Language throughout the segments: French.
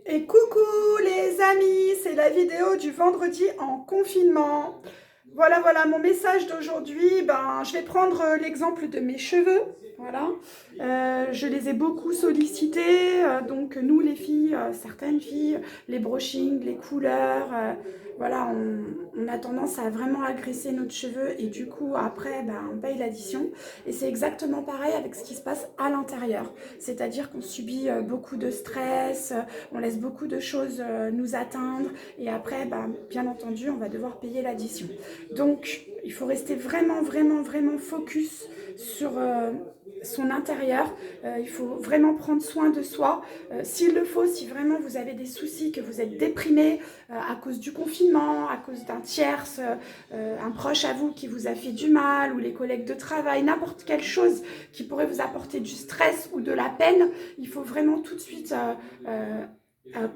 Et coucou les amis, c'est la vidéo du vendredi en confinement. Voilà, mon message d'aujourd'hui, je vais prendre l'exemple de mes cheveux. Voilà, je les ai beaucoup sollicités, donc nous les filles, certaines filles, les brushings, les couleurs, voilà, on a tendance à vraiment agresser notre cheveu et du coup après, on paye l'addition. Et c'est exactement pareil avec ce qui se passe à l'intérieur, c'est-à-dire qu'on subit beaucoup de stress, on laisse beaucoup de choses nous atteindre et après, bien entendu, on va devoir payer l'addition. Donc, il faut rester vraiment focus sur son intérieur. Il faut vraiment prendre soin de soi. S'il le faut, si vraiment vous avez des soucis, que vous êtes déprimé à cause du confinement, à cause d'un tierce, un proche à vous qui vous a fait du mal, ou les collègues de travail, n'importe quelle chose qui pourrait vous apporter du stress ou de la peine, il faut vraiment tout de suite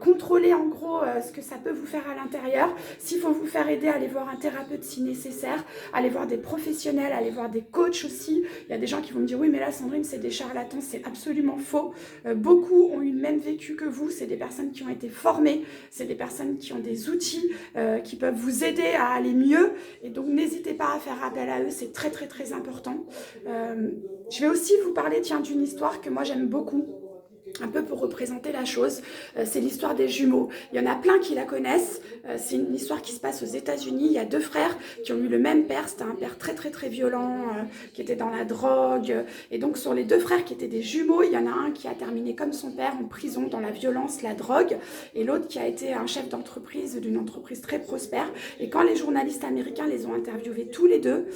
contrôler en gros ce que ça peut vous faire à l'intérieur. S'il faut vous faire aider, allez voir un thérapeute si nécessaire, allez voir des professionnels, allez voir des coachs aussi. Il y a des gens qui vont me dire oui mais là Sandrine c'est des charlatans, c'est absolument faux. Beaucoup ont eu le même vécu que vous, c'est des personnes qui ont été formées, c'est des personnes qui ont des outils qui peuvent vous aider à aller mieux et donc n'hésitez pas à faire appel à eux, c'est très important. Je vais aussi vous parler d'une histoire que moi j'aime beaucoup, un peu pour représenter la chose. C'est l'histoire des jumeaux. Il y en a plein qui la connaissent. C'est une histoire qui se passe aux États-Unis. Il y a deux frères qui ont eu le même père. C'était un père très violent, qui était dans la drogue. Et donc sur les deux frères qui étaient des jumeaux, il y en a un qui a terminé comme son père en prison dans la violence, la drogue, et l'autre qui a été un chef d'entreprise d'une entreprise très prospère. Et quand les journalistes américains les ont interviewés tous les deux,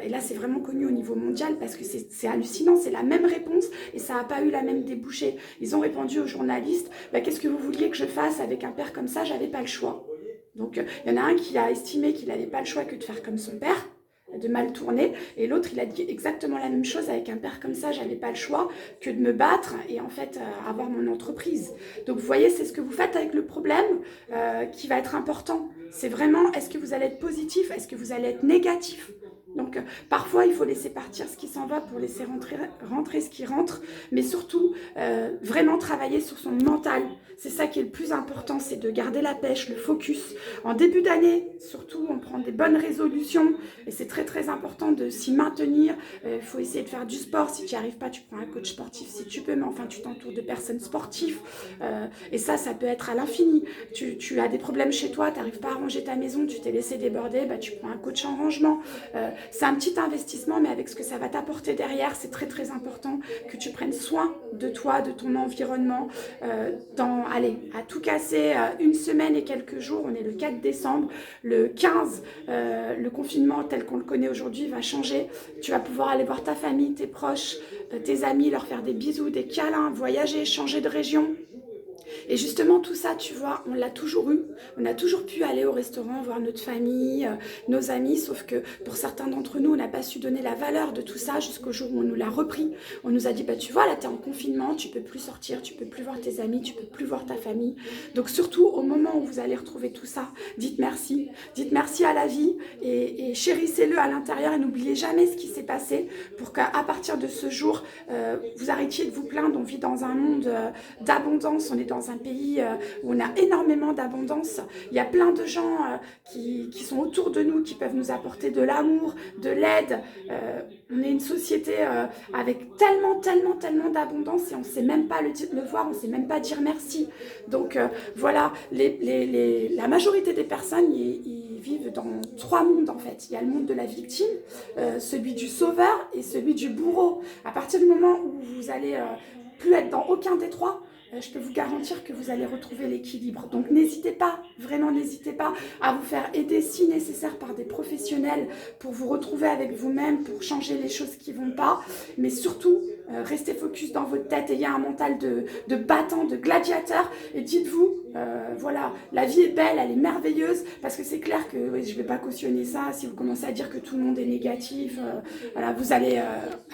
et là c'est vraiment connu au niveau mondial parce que c'est hallucinant, c'est la même réponse et ça n'a pas eu la même débouchée. Ils ont répondu aux journalistes, qu'est-ce que vous vouliez que je fasse avec un père comme ça, j'avais pas le choix. Donc il y en a un qui a estimé qu'il n'avait pas le choix que de faire comme son père, de mal tourner, et l'autre il a dit exactement la même chose: avec un père comme ça j'avais pas le choix que de me battre et en fait avoir mon entreprise. Donc vous voyez, c'est ce que vous faites avec le problème qui va être important. C'est vraiment, est-ce que vous allez être positif, est-ce que vous allez être négatif. Donc parfois il faut laisser partir ce qui s'en va pour laisser rentrer ce qui rentre, mais surtout vraiment travailler sur son mental. C'est ça qui est le plus important, c'est de garder la pêche, le focus. En début d'année, surtout, on prend des bonnes résolutions et c'est très important de s'y maintenir. Il faut essayer de faire du sport. Si tu n'y arrives pas, tu prends un coach sportif si tu peux, mais enfin tu t'entoures de personnes sportives. Et ça peut être à l'infini. Tu as des problèmes chez toi, tu n'arrives pas à ranger ta maison, tu t'es laissé déborder, tu prends un coach en rangement. C'est un petit investissement, mais avec ce que ça va t'apporter derrière, c'est très important que tu prennes soin de toi, de ton environnement. Allez, à tout casser, une semaine et quelques jours, on est le 4 décembre, le 15, le confinement tel qu'on le connaît aujourd'hui va changer. Tu vas pouvoir aller voir ta famille, tes proches, tes amis, leur faire des bisous, des câlins, voyager, changer de région. Et justement, tout ça, tu vois, on l'a toujours eu. On a toujours pu aller au restaurant, voir notre famille, nos amis, sauf que pour certains d'entre nous, on n'a pas su donner la valeur de tout ça jusqu'au jour où on nous l'a repris. On nous a dit, tu vois, là, t'es en confinement, tu peux plus sortir, tu peux plus voir tes amis, tu peux plus voir ta famille. Donc surtout, au moment où vous allez retrouver tout ça, dites merci. Dites merci à la vie et chérissez-le à l'intérieur et n'oubliez jamais ce qui s'est passé pour qu'à partir de ce jour, vous arrêtiez de vous plaindre. On vit dans un monde d'abondance, on est dans un pays où on a énormément d'abondance. Il y a plein de gens qui sont autour de nous, qui peuvent nous apporter de l'amour, de l'aide. On est une société avec tellement d'abondance et on ne sait même pas le voir, on ne sait même pas dire merci. Donc voilà, la majorité des personnes, ils vivent dans trois mondes en fait. Il y a le monde de la victime, celui du sauveur et celui du bourreau. À partir du moment où vous allez plus être dans aucun des trois, je peux vous garantir que vous allez retrouver l'équilibre. Donc n'hésitez pas, vraiment n'hésitez pas à vous faire aider si nécessaire par des professionnels pour vous retrouver avec vous-même, pour changer les choses qui ne vont pas. Mais surtout, restez focus dans votre tête, ayez un mental de battant, de gladiateur et dites-vous, voilà, la vie est belle, elle est merveilleuse, parce que c'est clair que je ne vais pas cautionner ça. Si vous commencez à dire que tout le monde est négatif, voilà, vous allez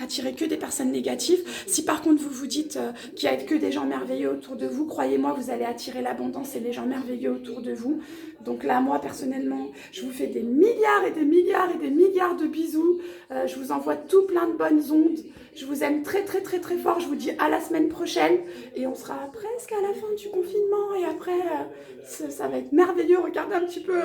attirer que des personnes négatives. Si par contre vous vous dites qu'il n'y a que des gens merveilleux autour de vous, croyez-moi, vous allez attirer l'abondance et les gens merveilleux autour de vous. Donc là, moi, personnellement, je vous fais des milliards et des milliards et des milliards de bisous. Je vous envoie tout plein de bonnes ondes. Je vous aime très, très, très, très fort. Je vous dis à la semaine prochaine. Et on sera presque à la fin du confinement. Et après, ça va être merveilleux. Regardez un petit peu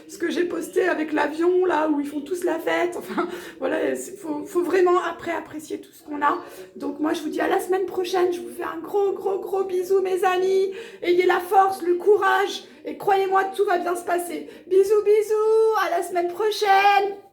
ce que j'ai posté avec l'avion, là, où ils font tous la fête. Enfin, voilà, il faut vraiment après apprécier tout ce qu'on a. Donc moi, je vous dis à la semaine prochaine. Je vous fais un gros, gros, gros bisou, mes amis. Ayez la force, le courage. Et croyez-moi, tout va bien se passer. Bisous, bisous. À la semaine prochaine.